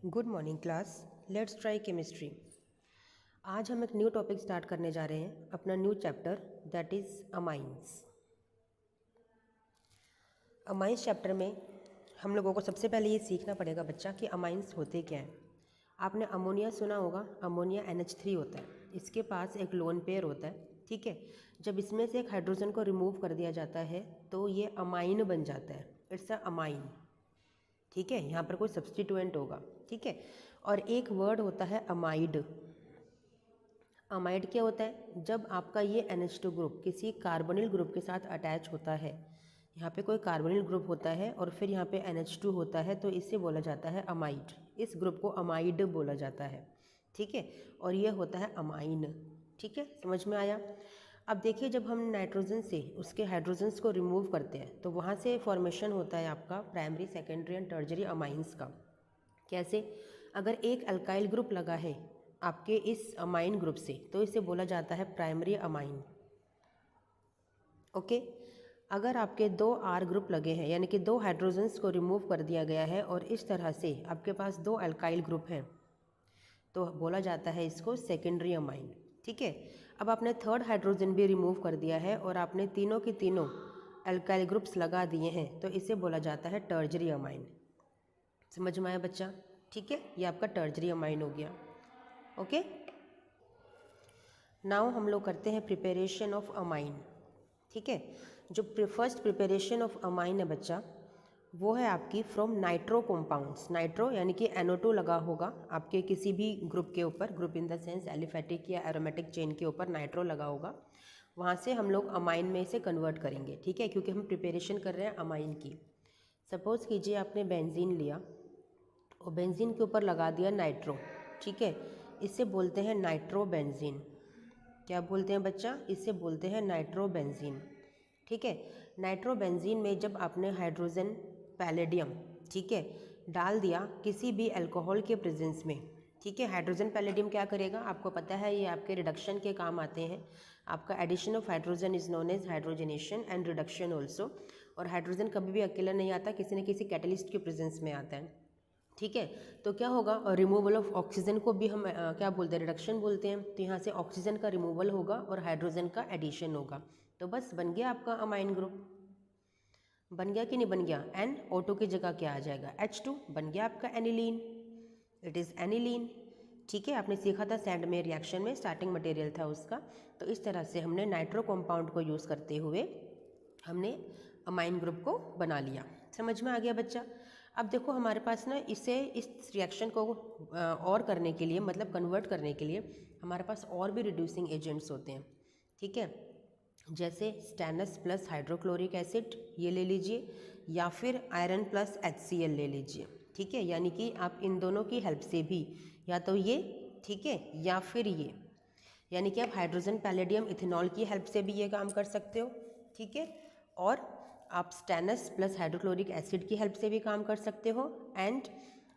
Good morning class, let's try chemistry. आज हम एक न्यू टॉपिक स्टार्ट करने जा रहे हैं, अपना new chapter that is amines. Amines chapter में हम लोगों को सबसे पहले ये सीखना पड़ेगा बच्चा कि अमाइंस होते क्या हैं। आपने अमोनिया सुना होगा, अमोनिया NH3 होता है, इसके पास एक लोन पेयर होता है, ठीक है। जब इसमें से एक हाइड्रोजन को रिमूव कर दिया जाता है तो ये अमाइन बन जाता है, इट्स अ अमाइन, ठीक है। यहाँ पर कोई सब्स्टिट्यूएंट होगा, ठीक है। और एक वर्ड होता है अमाइड। अमाइड क्या होता है? जब आपका ये NH2 ग्रुप किसी कार्बोनिल ग्रुप के साथ अटैच होता है, यहाँ पे कोई कार्बोनिल ग्रुप होता है और फिर यहाँ पे NH2 होता है, तो इससे बोला जाता है अमाइड। इस ग्रुप को अमाइड बोला जाता है, ठीक है। और ये होता है अमाइन, ठीक है। समझ में आया? अब देखिए, जब हम नाइट्रोजन से उसके हाइड्रोजन्स को रिमूव करते हैं तो वहाँ से फॉर्मेशन होता है आपका primary, secondary and tertiary amines का। कैसे? अगर एक अल्काइल ग्रुप लगा है आपके इस अमाइन ग्रुप से तो इसे बोला जाता है प्राइमरी अमाइन, ओके। अगर आपके दो R ग्रुप लगे हैं, यानी कि दो हाइड्रोजन्स को रिमूव कर दिया गया है और इस तरह से आपके पास दो अल्काइल ग्रुप हैं, तो बोला जाता है इसको सेकेंडरी अमाइन, ठीक है। अब आपने थर्ड हाइड्रोजन भी रिमूव कर दिया है और आपने तीनों की तीनों अल्काइल ग्रुप्स लगा दिए हैं, तो इसे बोला जाता है टर्जरी अमाइन। समझ में आया बच्चा? ठीक है, ये आपका टर्जरी अमाइन हो गया, ओके। नाउ हम लोग करते हैं प्रिपरेशन ऑफ अमाइन, ठीक है। जो फर्स्ट प्रिपरेशन ऑफ अमाइन है बच्चा, वो है आपकी फ्रॉम नाइट्रो कंपाउंड्स। नाइट्रो यानी कि NO2 लगा होगा आपके किसी भी ग्रुप के ऊपर, group in the sense aliphatic या एरोमेटिक चेन के ऊपर नाइट्रो लगा होगा, वहाँ से हम लोग अमाइन में इसे कन्वर्ट करेंगे, ठीक है, क्योंकि हम प्रिपरेशन कर रहे हैं अमाइन की। सपोज कीजिए आपने बेंजीन लिया और बेंजीन के ऊपर लगा दिया नाइट्रो, ठीक है, इसे बोलते हैं नाइट्रोबेंजीन। क्या बोलते हैं बच्चा? इसे बोलते हैं नाइट्रोबेंजीन, ठीक है। नाइट्रोबेंजीन में जब आपने हाइड्रोजन पैलेडियम, ठीक है, डाल दिया किसी भी अल्कोहल के प्रेजेंस में, ठीक है। हाइड्रोजन पैलेडियम क्या करेगा? आपको पता है ये आपके रिडक्शन के काम आते हैं। आपका addition of hydrogen is known as hydrogenation and reduction also. और हाइड्रोजन कभी भी अकेला नहीं आता, किसी न किसी कैटलिस्ट के प्रेजेंस में आता है, ठीक है। तो क्या होगा? रिमूवल ऑफ ऑक्सीजन को भी हम क्या बोलते हैं? रिडक्शन बोलते हैं। तो यहाँ से ऑक्सीजन का रिमूवल होगा और हाइड्रोजन का एडिशन होगा, तो बस बन गया आपका अमाइन ग्रुप। बन गया कि नहीं बन गया? NO2 की जगह क्या आ जाएगा? H2 बन गया आपका एनिलीन, इट इज़ एनिलीन, ठीक है। आपने सीखा था सैंड में रिएक्शन में स्टार्टिंग मटेरियल था उसका। तो इस तरह से हमने नाइट्रो कंपाउंड को यूज़ करते हुए हमने अमाइन ग्रुप को बना लिया। समझ में आ गया बच्चा? अब देखो हमारे पास ना इसे इस रिएक्शन को और करने के लिए, मतलब कन्वर्ट करने के लिए हमारे पास और भी रिड्यूसिंग एजेंट्स होते हैं, ठीक है। जैसे स्टेनस प्लस हाइड्रोक्लोरिक एसिड ये ले लीजिए, या फिर आयरन प्लस HCl ले लीजिए, ठीक है। यानी कि आप इन दोनों की हेल्प से भी, या तो ये, ठीक है, या फिर ये, यानी कि आप हाइड्रोजन पैलेडियम इथेनॉल की हेल्प से भी ये काम कर सकते हो, ठीक है। और आप स्टेनस प्लस हाइड्रोक्लोरिक एसिड की हेल्प से भी काम कर सकते हो, एंड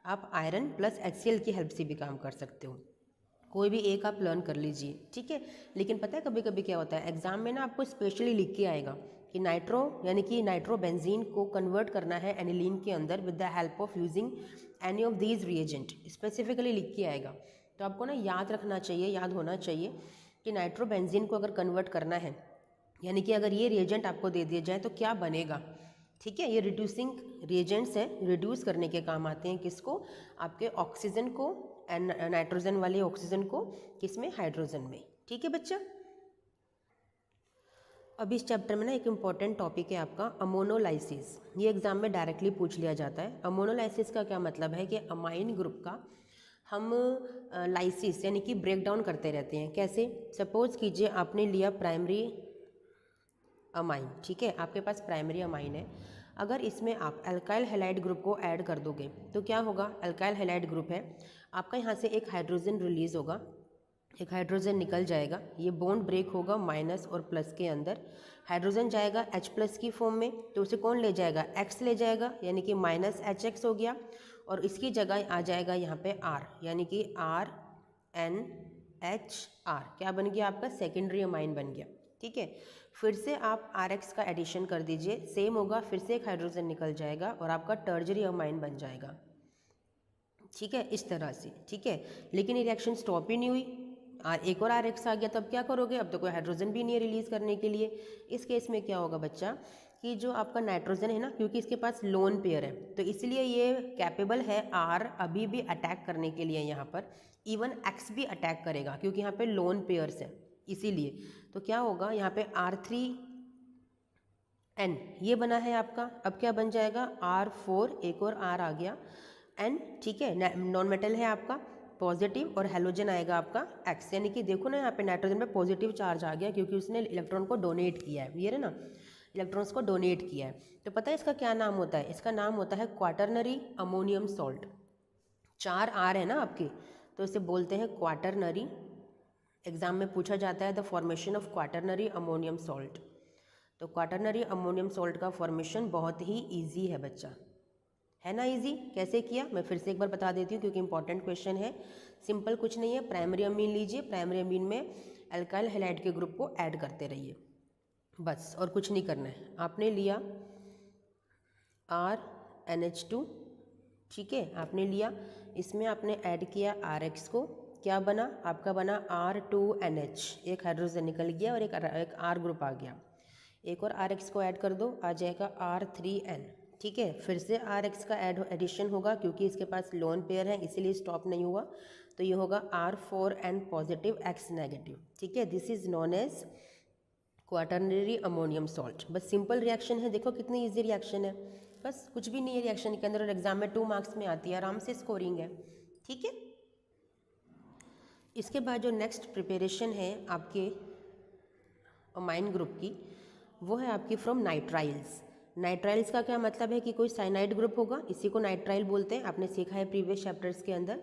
आप आयरन प्लस HCl की हेल्प से भी काम कर सकते हो। कोई भी एक आप लर्न कर लीजिए, ठीक है। लेकिन पता है कभी कभी क्या होता है, एग्जाम में ना आपको स्पेशली लिख के आएगा कि नाइट्रो यानी कि नाइट्रोबेंजीन को कन्वर्ट करना है एनिलीन के अंदर with the help of using any of these reagent, specifically लिख के आएगा। तो आपको ना याद रखना चाहिए, याद होना चाहिए कि नाइट्रोबेंजीन को अगर कन्वर्ट करना है, यानी कि अगर ये रिएजेंट आपको दे दिए जाए तो क्या बनेगा, ठीक है। ये रिड्यूसिंग रिएजेंट्स हैं, रिड्यूस करने के काम आते हैं। किसको? आपके ऑक्सीजन को, नाइट्रोजन वाले ऑक्सीजन को, किसमें? हाइड्रोजन में, ठीक है बच्चा। अब इस चैप्टर में ना एक इम्पॉर्टेंट टॉपिक है आपका अमोनोलाइसिस। ये एग्जाम में डायरेक्टली पूछ लिया जाता है। अमोनोलाइसिस का क्या मतलब है कि अमाइन ग्रुप का हम लाइसिस यानी कि ब्रेक डाउन करते रहते हैं। कैसे? सपोज कीजिए आपने लिया प्राइमरी अमाइन, ठीक है, आपके पास प्राइमरी अमाइन है। अगर इसमें आप अल्काइल हैलाइड ग्रुप को ऐड कर दोगे तो क्या होगा? अल्काइल हैलाइड ग्रुप है आपका, यहाँ से एक हाइड्रोजन रिलीज होगा, एक हाइड्रोजन निकल जाएगा, ये बॉन्ड ब्रेक होगा माइनस और प्लस के अंदर, हाइड्रोजन जाएगा H+ की फॉर्म में, तो उसे कौन ले जाएगा? X ले जाएगा, यानी कि -HX हो गया, और इसकी जगह आ जाएगा यहाँ पे R, यानी कि RNHR। क्या बन गया? आपका सेकेंडरी अमाइन बन गया, ठीक है। फिर से आप RX का एडिशन कर दीजिए, सेम होगा, फिर से एक हाइड्रोजन निकल जाएगा और आपका टर्जरी अमाइन बन जाएगा, ठीक है, इस तरह से। ठीक है, लेकिन ये रिएक्शन स्टॉप ही नहीं हुई, एक और RX आ गया, तब क्या करोगे? अब तो कोई हाइड्रोजन भी नहीं है रिलीज करने के लिए। इस केस में क्या होगा बच्चा कि जो आपका नाइट्रोजन है ना, क्योंकि इसके पास लोन पेयर है, तो इसलिए ये कैपेबल है R अभी भी अटैक करने के लिए यहाँ पर, इवन X भी अटैक करेगा क्योंकि यहाँ पे लोन पेयर्स है इसीलिए। तो क्या होगा यहाँ पे R3N ये बना है आपका, अब क्या बन जाएगा R4, एक और R आ गया N। ठीक है, नॉन मेटल है आपका पॉजिटिव, और हेलोजन आएगा आपका X, यानी कि देखो ना यहाँ पे नाइट्रोजन पे पॉजिटिव चार्ज आ गया क्योंकि उसने इलेक्ट्रॉन को डोनेट किया है, ये है ना, इलेक्ट्रॉन्स को डोनेट किया है। तो पता है इसका क्या नाम होता है? इसका नाम होता है क्वाटरनरी अमोनियम सॉल्ट। 4 R है ना आपके, तो इसे बोलते हैं क्वाटरनरी। एग्जाम में पूछा जाता है the formation of quaternary ammonium salt. तो क्वाटरनरी अमोनियम सॉल्ट का फॉर्मेशन बहुत ही ईजी है बच्चा, है ना ईजी। कैसे किया मैं फिर से एक बार बता देती हूँ क्योंकि इंपॉर्टेंट क्वेश्चन है। सिंपल कुछ नहीं है, प्राइमरी अमीन लीजिए, प्राइमरी अमीन में अल्काइल हैलाइड के ग्रुप को ऐड करते रहिए बस, और कुछ नहीं करना है। आपने लिया RNH2, ठीक है, आपने लिया, इसमें आपने ऐड किया RX को, क्या बना आपका? बना R2NH, एक हाइड्रोजन निकल गया और एक R ग्रुप आ गया। एक और RX को ऐड कर दो, आ जाएगा R3N। ठीक है, फिर से RX का एडिशन होगा क्योंकि इसके पास लोन पेयर है इसीलिए स्टॉप नहीं हुआ, तो ये होगा R4N पॉजिटिव X नेगेटिव। ठीक है, this is known as quaternary ammonium salt. बस सिंपल रिएक्शन है, देखो कितनी इजी रिएक्शन है, बस कुछ भी नहीं है रिएक्शन के अंदर, और एग्जाम में 2 मार्क्स में आती है, आराम से स्कोरिंग है। ठीक है, इसके बाद जो नेक्स्ट प्रिपरेशन है आपके अमाइन ग्रुप की, वो है आपकी फ्रॉम नाइट्राइल्स। नाइट्राइल्स का क्या मतलब है कि कोई साइनाइड ग्रुप होगा, इसी को नाइट्राइल बोलते हैं, आपने सीखा है प्रीवियस चैप्टर्स के अंदर।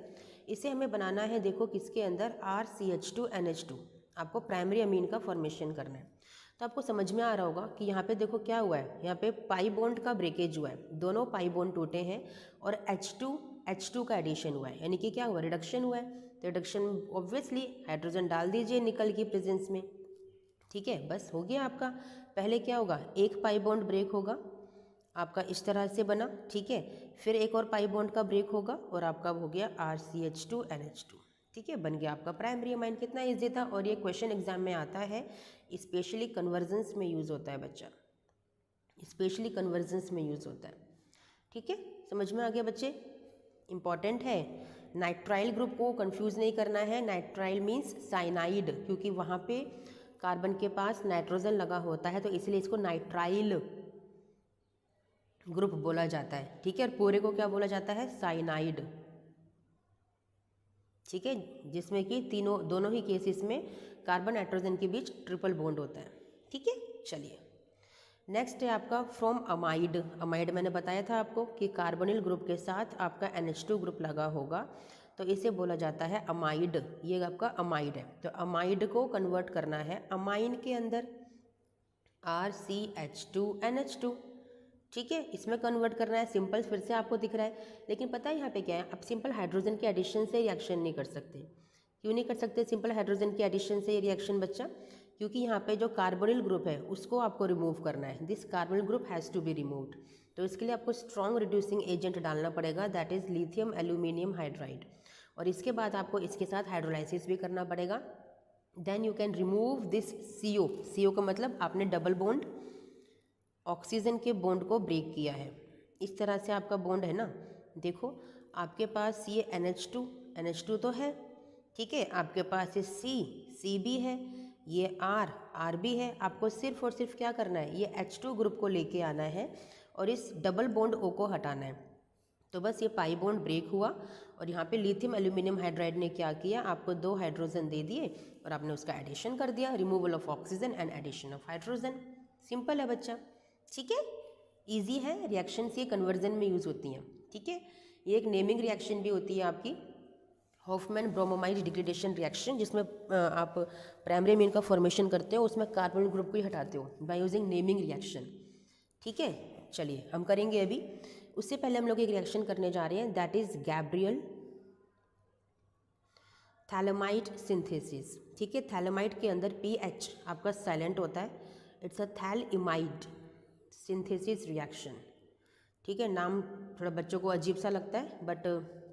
इसे हमें बनाना है, देखो किसके अंदर, RCH2NH2, आपको प्राइमरी अमीन का फॉर्मेशन करना है। तो आपको समझ में आ रहा होगा कि यहाँ पे देखो क्या हुआ है, यहाँ पे पाई बॉन्ड का ब्रेकेज हुआ है, दोनों पाई बॉन्ड टूटे हैं, और H2 का एडिशन हुआ है, यानी कि क्या हुआ, रिडक्शन हुआ है। तो रिडक्शन ऑब्वियसली हाइड्रोजन डाल दीजिए निकल की प्रेजेंस में। ठीक है, बस हो गया आपका। पहले क्या होगा, एक पाई बॉन्ड ब्रेक होगा आपका, इस तरह से बना। ठीक है, फिर एक और पाई बॉन्ड का ब्रेक होगा और आपका हो गया RCH2NH2। ठीक है, बन गया आपका प्राइमरी अमाइन। कितना इजी था, और ये क्वेश्चन एग्जाम में आता है, स्पेशली कन्वर्जेंस में यूज़ होता है बच्चा, स्पेशली कन्वर्जेंस में यूज़ होता है। ठीक है, समझ में आ गया बच्चे, इंपॉर्टेंट है। नाइट्राइल ग्रुप को कंफ्यूज नहीं करना है, नाइट्राइल मीन्स साइनाइड, क्योंकि वहाँ पे कार्बन के पास नाइट्रोजन लगा होता है, तो इसलिए इसको नाइट्राइल ग्रुप बोला जाता है। ठीक है, और पूरे को क्या बोला जाता है, साइनाइड। ठीक है, जिसमें कि दोनों ही केसेस में कार्बन नाइट्रोजन के बीच ट्रिपल बॉन्ड होता है। ठीक है, चलिए नेक्स्ट है आपका फ्रॉम अमाइड। अमाइड मैंने बताया था आपको कि कार्बोनिल ग्रुप के साथ आपका NH2 ग्रुप लगा होगा, तो इसे बोला जाता है अमाइड। ये आपका अमाइड है, तो अमाइड को कन्वर्ट करना है अमाइन के अंदर, RCH2NH2। ठीक है, इसमें कन्वर्ट करना है, सिंपल फिर से आपको दिख रहा है। लेकिन पता है यहाँ पे क्या है, आप सिंपल हाइड्रोजन के एडिशन से रिएक्शन नहीं कर सकते। क्यों नहीं कर सकते सिंपल हाइड्रोजन के एडिशन से रिएक्शन बच्चा? क्योंकि यहाँ पे जो कार्बोनिल ग्रुप है उसको आपको रिमूव करना है, this carbonyl group has to be removed. तो इसके लिए आपको स्ट्रॉन्ग रिड्यूसिंग एजेंट डालना पड़ेगा, that is lithium aluminium hydride, और इसके बाद आपको इसके साथ हाइड्रोलाइसिस भी करना पड़ेगा। Then you can remove this CO का मतलब आपने डबल बॉन्ड ऑक्सीजन के बॉन्ड को ब्रेक किया है। इस तरह से आपका बॉन्ड है ना, देखो आपके पास ये NH2 तो है, ठीक है, आपके पास ये C भी है, ये R भी है। आपको सिर्फ और सिर्फ क्या करना है, ये H2 ग्रुप को लेके आना है और इस डबल बॉन्ड O को हटाना है। तो बस ये पाई बॉन्ड ब्रेक हुआ, और यहाँ पे लिथियम एल्यूमिनियम हाइड्राइड ने क्या किया, आपको 2 हाइड्रोजन दे दिए और आपने उसका एडिशन कर दिया, removal of oxygen and addition of hydrogen. Simple है बच्चा। ठीक है, इजी है, रिएक्शंस ये कन्वर्जन में यूज़ होती हैं। ठीक है, ये एक नेमिंग रिएक्शन भी होती है आपकी, हॉफमैन ब्रोमोमाइड डिग्रेडेशन रिएक्शन, जिसमें आप प्राइमरी अमीन का फॉर्मेशन करते हो, उसमें कार्बन ग्रुप को ही हटाते हो बाय यूजिंग नेमिंग रिएक्शन। ठीक है, चलिए हम करेंगे अभी। उससे पहले हम लोग एक रिएक्शन करने जा रहे हैं, that is Gabriel phthalimide synthesis. ठीक है, थैलेमाइड के अंदर PH आपका साइलेंट होता है, इट्स अ थैलइमाइड सिंथेसिस रिएक्शन। ठीक है, नाम थोड़ा बच्चों को अजीब सा लगता है, बट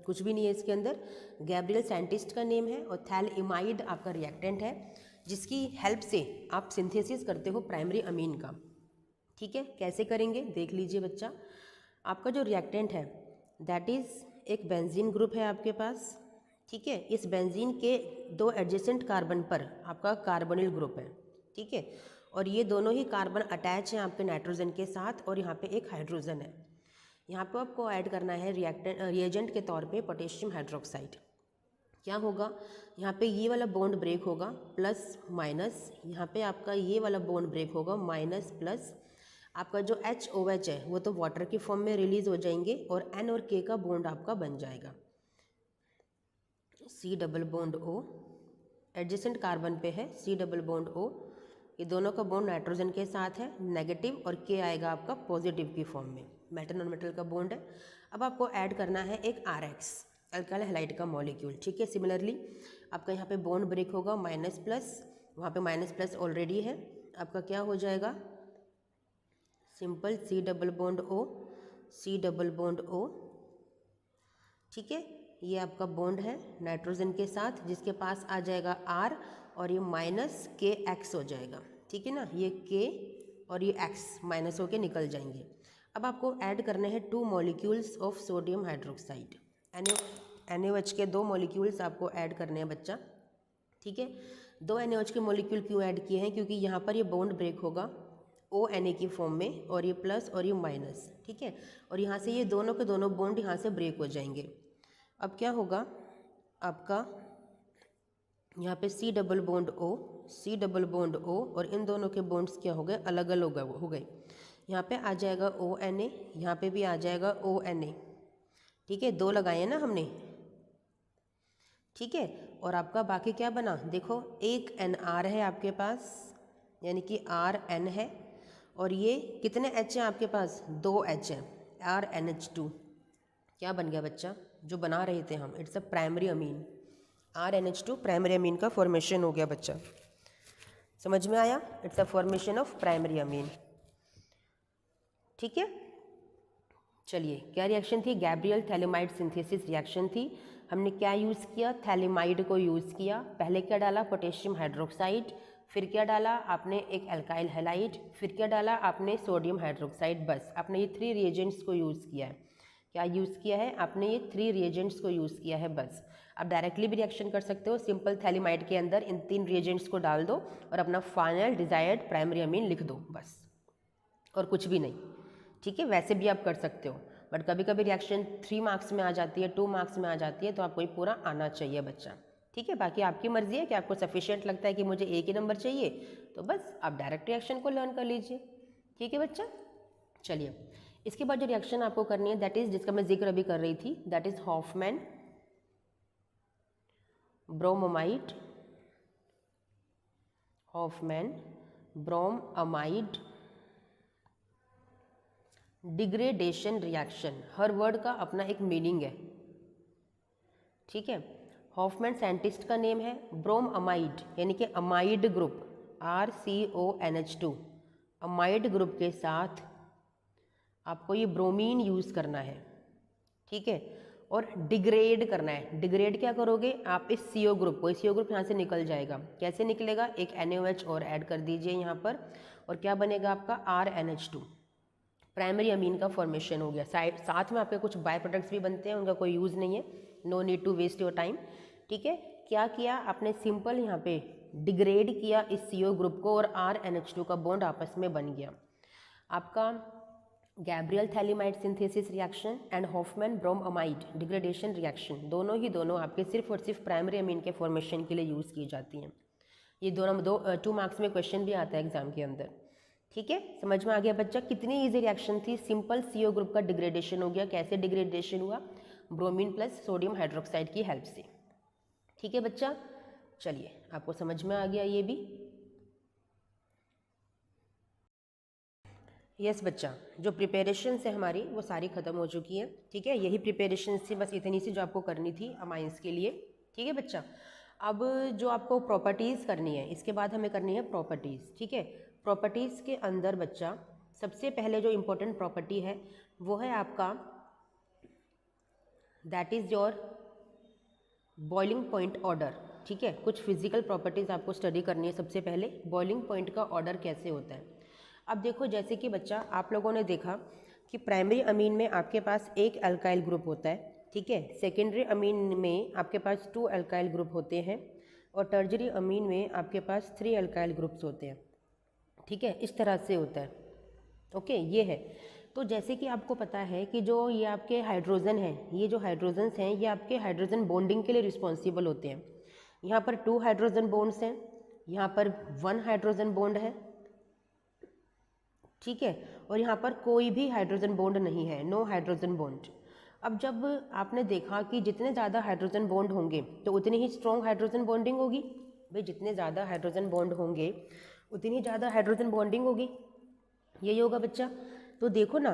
कुछ भी नहीं है इसके अंदर। गैब्रियल साइंटिस्ट का नेम है और थैलेमाइड आपका रिएक्टेंट है जिसकी हेल्प से आप सिंथेसिस करते हो प्राइमरी अमीन का। ठीक है, कैसे करेंगे देख लीजिए बच्चा। आपका जो रिएक्टेंट है दैट इज़ एक बेंजीन ग्रुप है आपके पास। ठीक है, इस बेंजीन के 2 एडजेसेंट कार्बन पर आपका कार्बोनिल ग्रुप है। ठीक है, और ये दोनों ही कार्बन अटैच हैं आपके नाइट्रोजन के साथ और यहाँ पे एक हाइड्रोजन है। यहाँ पे आपको ऐड करना है रिएजेंट के तौर पे पोटेशियम हाइड्रोक्साइड। क्या होगा, यहाँ पे ये वाला बॉन्ड ब्रेक होगा प्लस माइनस, यहाँ पे आपका ये वाला बॉन्ड ब्रेक होगा माइनस प्लस, आपका जो HOH है वो तो वाटर की फॉर्म में रिलीज हो जाएंगे और N और K का बॉन्ड आपका बन जाएगा। C double bond O adjacent carbon पे है, C डबल बॉन्ड O, ये दोनों का बॉन्ड नाइट्रोजन के साथ है नेगेटिव और K आएगा आपका पॉजिटिव की फॉर्म में, मेटल नॉन मेटल का बॉन्ड है। अब आपको ऐड करना है एक RX अल्काइल हैलाइड का मॉलिक्यूल। ठीक है, सिमिलरली आपका यहाँ पे बॉन्ड ब्रेक होगा माइनस प्लस, वहाँ पे माइनस प्लस ऑलरेडी है, आपका क्या हो जाएगा simple C double bond O, C double bond O। ठीक है, ये आपका बॉन्ड है नाइट्रोजन के साथ जिसके पास आ जाएगा R और ये माइनस KX हो जाएगा। ठीक है ना, ये K और ये X माइनस होके निकल जाएंगे। अब आपको ऐड करने हैं 2 molecules of sodium hydroxide. NaOH के 2 मॉलिक्यूल्स आपको ऐड करने हैं बच्चा। ठीक है, 2 NaOH के मॉलिक्यूल क्यों ऐड किए हैं, क्योंकि यहाँ पर ये बॉन्ड ब्रेक होगा ONA की फॉर्म में और ये प्लस और ये माइनस। ठीक है, और यहाँ से ये दोनों के दोनों बॉन्ड यहाँ से ब्रेक हो जाएंगे। अब क्या होगा आपका यहाँ पे C double bond O, C double bond O और इन दोनों के बॉन्ड्स क्या हो गए अलग अलग हो गए। यहाँ पे आ जाएगा ONA, यहाँ पे भी आ जाएगा ONA। ठीक है, 2 लगाए हैं ना हमने। ठीक है, और आपका बाकी क्या बना देखो, एक NR है आपके पास यानी कि RN है और ये कितने H हैं आपके पास 2 H हैं, RNH2। क्या बन गया बच्चा जो बना रहे थे हम, it's a primary amine, RNH2 primary amine का फॉर्मेशन हो गया बच्चा। समझ में आया, it's a formation of primary amine. ठीक है, चलिए क्या रिएक्शन थी, गैब्रियल थैलेमाइड सिंथेसिस रिएक्शन थी। हमने क्या यूज़ किया, थैलेमाइड को यूज़ किया। पहले क्या डाला पोटेशियम हाइड्रोक्साइड, फिर क्या डाला आपने एक अल्काइल हैलाइड, फिर क्या डाला आपने सोडियम हाइड्रोक्साइड। बस आपने ये 3 रिएजेंट्स को यूज़ किया है। क्या यूज़ किया है आपने, ये 3 रिएजेंट्स को यूज़ किया है बस। आप डायरेक्टली भी रिएक्शन कर सकते हो, सिंपल थैलेमाइड के अंदर इन 3 रिएजेंट्स को डाल दो और अपना फाइनल डिजायर्ड प्राइमरी अमीन लिख दो बस, और कुछ भी नहीं। ठीक है, वैसे भी आप कर सकते हो, बट कभी कभी रिएक्शन 3 मार्क्स में आ जाती है, 2 मार्क्स में आ जाती है, तो आपको ये पूरा आना चाहिए बच्चा। ठीक है, बाकी आपकी मर्जी है कि आपको सफिशिएंट लगता है कि मुझे एक ही नंबर चाहिए तो बस आप डायरेक्ट रिएक्शन को लर्न कर लीजिए। ठीक है बच्चा, चलिए इसके बाद जो रिएक्शन आपको करनी है दैट इज, जिसका मैं जिक्र अभी कर रही थी, that is Hoffmann bromamide, Hoffmann bromamide degradation reaction. हर वर्ड का अपना एक मीनिंग है। ठीक है, हॉफमैन साइंटिस्ट का नेम है, ब्रोमअमाइड यानी कि amide group RCONH2, amide group के साथ आपको ये ब्रोमीन यूज़ करना है। ठीक है, और डिग्रेड करना है। डिग्रेड क्या करोगे आप, इस CO ग्रुप को, CO ग्रुप यहाँ से निकल जाएगा। कैसे निकलेगा, एक NaOH और ऐड कर दीजिए यहाँ पर, और क्या बनेगा आपका RNH2, प्राइमरी अमीन का फॉर्मेशन हो गया। साथ में आपके कुछ बाय प्रोडक्ट्स भी बनते हैं, उनका कोई यूज़ नहीं है, no need to waste your time. ठीक है, क्या किया आपने, सिंपल यहाँ पे डिग्रेड किया इस CO ग्रुप को और RNH2 का बॉन्ड आपस में बन गया। आपका Gabriel phthalimide synthesis reaction and Hoffmann bromamide degradation reaction, दोनों आपके सिर्फ और सिर्फ प्राइमरी अमीन के फॉर्मेशन के लिए यूज़ की जाती हैं। ये दोनों 2 मार्क्स में क्वेश्चन भी आता है एग्जाम के अंदर। ठीक है, समझ में आ गया बच्चा, कितनी इजी रिएक्शन थी। सिंपल CO ग्रुप का डिग्रेडेशन हो गया। कैसे डिग्रेडेशन हुआ, ब्रोमीन प्लस सोडियम हाइड्रोक्साइड की हेल्प से। ठीक है बच्चा, चलिए आपको समझ में आ गया ये भी। यस बच्चा, जो प्रिपरेशन है हमारी वो सारी ख़त्म हो चुकी है। ठीक है, यही प्रिपरेशन थी, बस इतनी सी जो आपको करनी थी अमाइंस के लिए। ठीक है बच्चा, अब जो आपको प्रॉपर्टीज़ करनी है, इसके बाद हमें करनी है प्रॉपर्टीज़। ठीक है, प्रॉपर्टीज़ के अंदर बच्चा सबसे पहले जो इम्पोर्टेंट प्रॉपर्टी है वो है आपका that is your boiling point order. ठीक है, कुछ फिजिकल प्रॉपर्टीज़ आपको स्टडी करनी है। सबसे पहले बॉइलिंग पॉइंट का ऑर्डर कैसे होता है। अब देखो, जैसे कि बच्चा आप लोगों ने देखा कि प्राइमरी अमीन में आपके पास एक अल्काइल ग्रुप होता है। ठीक है, सेकेंडरी अमीन में आपके पास 2 अल्काइल ग्रुप होते हैं और टर्जरी अमीन में आपके पास 3 अल्काइल ग्रुप्स होते हैं। ठीक है, इस तरह से होता है। ओके, ये है। तो जैसे कि आपको पता है कि जो ये आपके हाइड्रोजन हैं, ये जो हाइड्रोजन्स हैं ये आपके हाइड्रोजन बॉन्डिंग के लिए रिस्पॉन्सिबल होते हैं। यहाँ पर 2 हाइड्रोजन बॉन्ड्स हैं, यहाँ पर 1 हाइड्रोजन बॉन्ड है। ठीक है, और यहाँ पर कोई भी हाइड्रोजन बॉन्ड नहीं है, नो हाइड्रोजन बॉन्ड। अब जब आपने देखा कि जितने ज़्यादा हाइड्रोजन बॉन्ड होंगे तो उतनी ही स्ट्रॉन्ग हाइड्रोजन बॉन्डिंग होगी। भाई, जितने ज़्यादा हाइड्रोजन बॉन्ड होंगे उतनी ज़्यादा हाइड्रोजन बॉन्डिंग होगी, यही होगा बच्चा। तो देखो ना,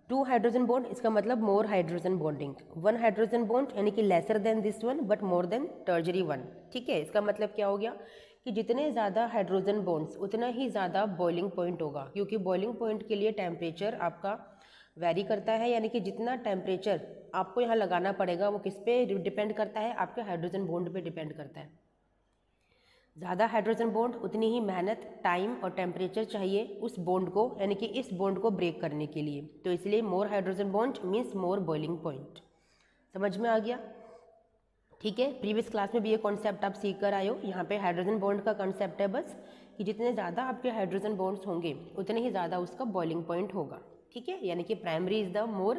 2 हाइड्रोजन बॉन्ड इसका मतलब more hydrogen bonding, 1 hydrogen bond यानी कि lesser than this one but more than टर्जरी 1। ठीक है, इसका मतलब क्या हो गया कि जितने ज़्यादा हाइड्रोजन बॉन्ड्स उतना ही ज़्यादा बॉइलिंग पॉइंट होगा, क्योंकि बॉइलिंग पॉइंट के लिए टेम्परेचर आपका वैरी करता है। यानी कि जितना टेम्परेचर आपको यहाँ लगाना पड़ेगा वो किस पे डिपेंड करता है, आपके हाइड्रोजन बॉन्ड पे डिपेंड करता है। ज़्यादा हाइड्रोजन बॉन्ड उतनी ही मेहनत, टाइम और टेम्परेचर चाहिए उस बॉन्ड को, यानी कि इस बॉन्ड को ब्रेक करने के लिए। तो इसलिए more hydrogen bond means more boiling point. समझ में आ गया। ठीक है, प्रीवियस क्लास में भी ये कॉन्सेप्ट आप सीख कर आए हो। यहाँ पे हाइड्रोजन बॉन्ड का कॉन्सेप्ट है बस कि जितने ज़्यादा आपके हाइड्रोजन बॉन्ड्स होंगे उतने ही ज़्यादा उसका बॉइलिंग पॉइंट होगा। ठीक है, यानी कि प्राइमरी इज़ द मोर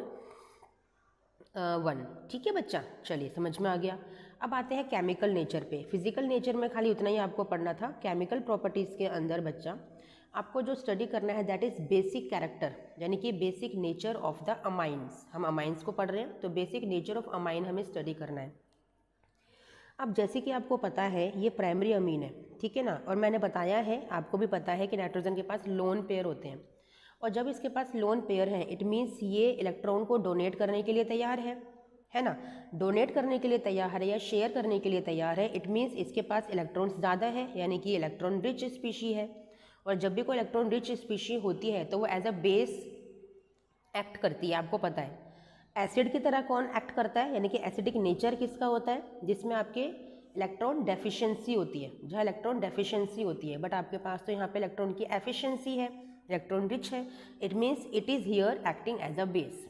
1। ठीक है बच्चा, चलिए समझ में आ गया। अब आते हैं केमिकल नेचर पे। फिजिकल नेचर में खाली उतना ही आपको पढ़ना था। केमिकल प्रॉपर्टीज़ के अंदर बच्चा आपको जो स्टडी करना है दैट इज़ बेसिक कैरेक्टर, यानी कि basic nature of the amines. हम अमाइंस को पढ़ रहे हैं तो बेसिक नेचर ऑफ अमाइन हमें स्टडी करना है। अब जैसे कि आपको पता है ये प्राइमरी अमीन है, ठीक है ना, और मैंने बताया है, आपको भी पता है कि नाइट्रोजन के पास लोन पेयर होते हैं। और जब इसके पास लोन पेयर है इट मीन्स ये इलेक्ट्रॉन को डोनेट करने के लिए तैयार है ना। डोनेट करने के लिए तैयार है या शेयर करने के लिए तैयार है, इट मीन्स इसके पास इलेक्ट्रॉन्स ज़्यादा है, यानी कि इलेक्ट्रॉन रिच स्पीशी है। और जब भी कोई इलेक्ट्रॉन रिच स्पीशी होती है तो वो एज अ बेस एक्ट करती है। आपको पता है एसिड की तरह कौन एक्ट करता है, यानी कि एसिडिक नेचर किसका होता है, जिसमें आपके इलेक्ट्रॉन डेफिशिएंसी होती है, जहाँ इलेक्ट्रॉन डेफिशिएंसी होती है। बट आपके पास तो यहाँ पे इलेक्ट्रॉन की एफिशिएंसी है, इलेक्ट्रॉन रिच है, it means it is here acting as a base.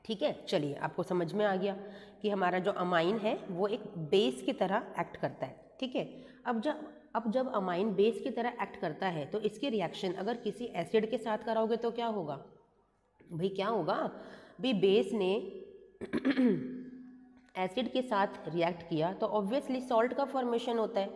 ठीक है, चलिए आपको समझ में आ गया कि हमारा जो अमाइन है वो एक बेस की तरह एक्ट करता है। ठीक है, अब जब अमाइन बेस की तरह एक्ट करता है तो इसकी रिएक्शन अगर किसी एसिड के साथ कराओगे तो क्या होगा भाई, क्या होगा भाई, बेस ने एसिड के साथ रिएक्ट किया तो ऑब्वियसली सॉल्ट का फॉर्मेशन होता है।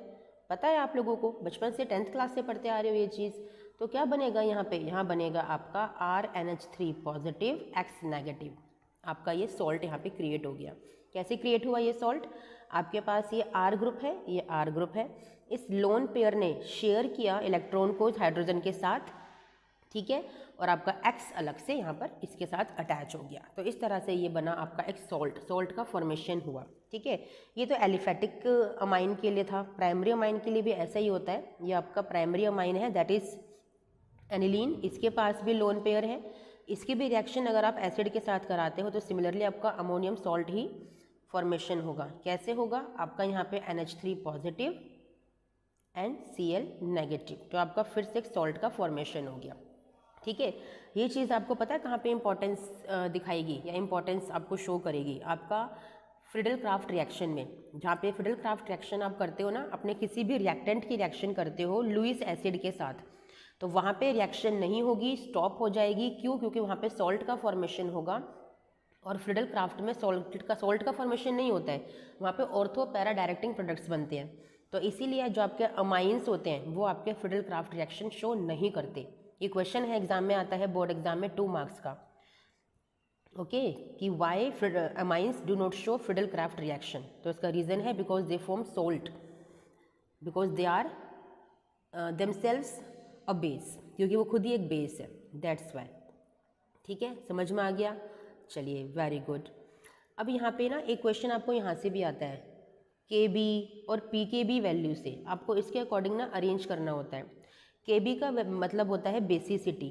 पता है आप लोगों को, बचपन से 10th क्लास से पढ़ते आ रहे हो ये चीज़। तो क्या बनेगा यहाँ पे, यहाँ बनेगा आपका RNH3 पॉजिटिव X नेगेटिव। आपका ये सॉल्ट यहाँ पे क्रिएट हो गया। कैसे क्रिएट हुआ ये सॉल्ट, आपके पास ये R ग्रुप है, ये R ग्रुप है, इस लोन पेयर ने शेयर किया इलेक्ट्रॉन को हाइड्रोजन के साथ, ठीक है, और आपका X अलग से यहाँ पर इसके साथ अटैच हो गया। तो इस तरह से ये बना आपका एक सॉल्ट का फॉर्मेशन हुआ। ठीक है, ये तो एलिफेटिक अमाइन के लिए था, प्राइमरी अमाइन के लिए भी ऐसा ही होता है। ये आपका प्राइमरी अमाइन है दैट इज़ एनिलीन, इसके पास भी लोन पेयर है। इसकी भी रिएक्शन अगर आप एसिड के साथ कराते हो तो सिमिलरली आपका अमोनियम सॉल्ट ही फॉर्मेशन होगा। कैसे होगा, आपका यहाँ पे NH3 positive and Cl negative, तो आपका फिर से एक सॉल्ट का फॉर्मेशन हो गया। ठीक है, ये चीज़ आपको पता है कहाँ पे इंपॉर्टेंस दिखाएगी या इंपॉर्टेंस आपको शो करेगी, आपका फ्रीडल क्राफ्ट रिएक्शन में। जहाँ पे फ्रीडल क्राफ्ट रिएक्शन आप करते हो ना, अपने किसी भी रिएक्टेंट की रिएक्शन करते हो लुईस एसिड के साथ, तो वहाँ पे रिएक्शन नहीं होगी, स्टॉप हो जाएगी। क्यों, क्योंकि वहाँ पे सॉल्ट का फॉर्मेशन होगा। और फ्रीडल क्राफ्ट में सॉल्ट का फॉर्मेशन नहीं होता है, वहाँ पे ऑर्थो पैरा डायरेक्टिंग प्रोडक्ट्स बनते हैं। तो इसीलिए जो आपके अमाइंस होते हैं वो आपके फ्रीडल क्राफ्ट रिएक्शन शो नहीं करते। ये क्वेश्चन है, एग्जाम में आता है, बोर्ड एग्जाम में 2 मार्क्स का। ओके, कि why amines do not show Friedel Crafts reaction, तो इसका रीज़न है because they form salt, because they are themselves a base, क्योंकि वो खुद ही एक बेस है, दैट्स वाई। ठीक है, समझ में आ गया। चलिए, वेरी गुड। अब यहाँ पे ना एक क्वेश्चन आपको यहाँ से भी आता है, KB और PKB वैल्यू से आपको इसके अकॉर्डिंग ना अरेंज करना होता है। KB का मतलब होता है बेसिसिटी,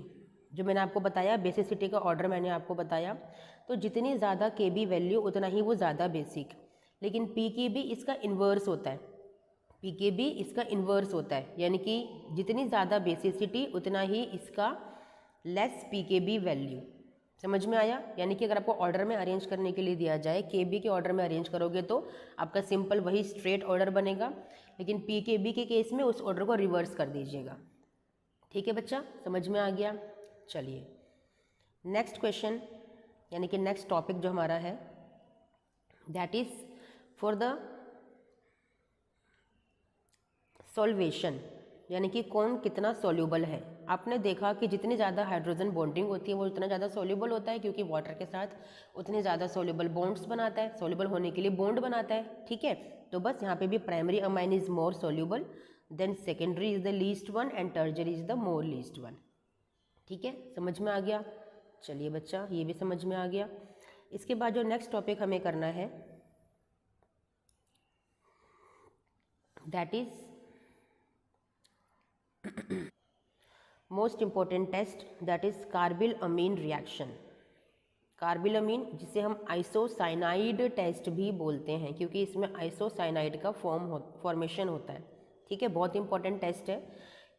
जो मैंने आपको बताया, बेसिसिटी का ऑर्डर मैंने आपको बताया। तो जितनी ज़्यादा Kb वैल्यू उतना ही वो ज़्यादा बेसिक। लेकिन Pkb इसका इन्वर्स होता है, Pkb इसका इन्वर्स होता है, यानी कि जितनी ज़्यादा बेसिसिटी उतना ही इसका लेस Pkb वैल्यू। समझ में आया? यानी कि अगर आपको ऑर्डर में अरेंज करने के लिए दिया जाए, Kb के ऑर्डर में अरेंज करोगे तो आपका सिंपल वही स्ट्रेट ऑर्डर बनेगा, लेकिन Pkb के केस में उस ऑर्डर को रिवर्स कर दीजिएगा। ठीक है बच्चा, समझ में आ गया? चलिए नेक्स्ट क्वेश्चन, यानी कि नेक्स्ट टॉपिक जो हमारा है that is for the solvation, यानी कि कौन कितना सॉल्यूबल है। आपने देखा कि जितनी ज़्यादा हाइड्रोजन बॉन्डिंग होती है वो उतना ज़्यादा सॉल्यूबल होता है, क्योंकि वाटर के साथ उतने ज़्यादा सॉल्यूबल बॉन्ड्स बनाता है, सॉल्यूबल होने के लिए बॉन्ड बनाता है। ठीक है, तो बस यहाँ पे भी primary amine is more soluble, then secondary is the least one and tertiary is the more least one. ठीक है, समझ में आ गया? चलिए बच्चा, ये भी समझ में आ गया। इसके बाद जो नेक्स्ट टॉपिक हमें करना है that is most important test, that is carbylamine reaction. Carbylamine जिसे हम आइसोसाइनाइड टेस्ट भी बोलते हैं, क्योंकि इसमें आइसोसाइनाइड का फॉर्मेशन होता है। ठीक है, बहुत इंपॉर्टेंट टेस्ट है।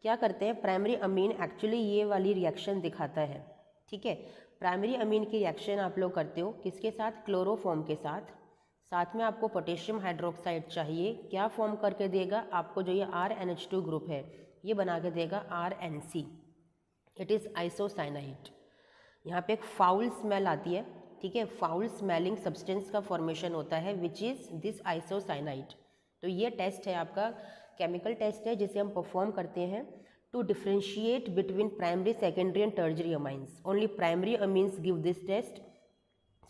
क्या करते हैं, प्राइमरी अमीन एक्चुअली ये वाली रिएक्शन दिखाता है। ठीक है, प्राइमरी अमीन की रिएक्शन आप लोग करते हो किसके साथ? क्लोरोफॉर्म के साथ में आपको पोटेशियम हाइड्रोक्साइड चाहिए। क्या फॉर्म करके देगा आपको? जो ये RNH2 ग्रुप है ये बना के देगा RNC, इट इज़ आइसोसाइनाइड। यहाँ पे एक फाउल स्मेल आती है। ठीक है, फाउल स्मेलिंग सब्सटेंस का फॉर्मेशन होता है विच इज़ दिस आइसोसाइनाइड। तो ये टेस्ट है आपका, केमिकल टेस्ट है जिसे हम परफॉर्म करते हैं to differentiate between primary, secondary and tertiary amines. Only primary amines give this test,